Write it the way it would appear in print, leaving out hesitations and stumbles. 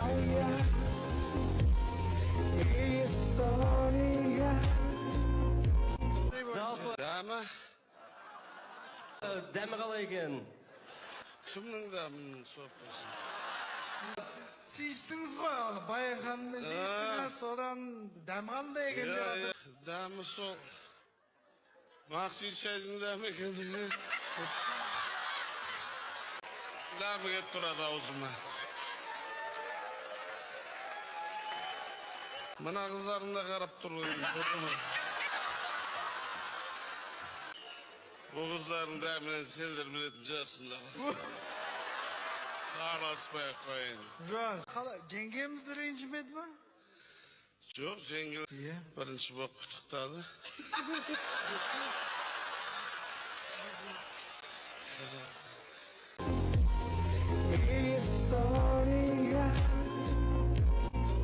моя история. Жалпы Дәмі? дәмі қалай екен? Кімнің дәмінің соппасы? Сүйістіңіз ғой, аны байқанды сүйістіңіз, содан дәм қандай екен деп атыр. Дәмі сол. Мақсид шайдың дәмі екен. Дәмі кеп тұрады аузыма. Мына қыздарың да қарап тұр. Бұл қыздардың дәмінен сендер білетін жарсыңдар. Араласпай қойын. Жоқ, жеңгемізді ренжімеді ма? Жоқ, жеңгел бірінші болып құттықтады. История.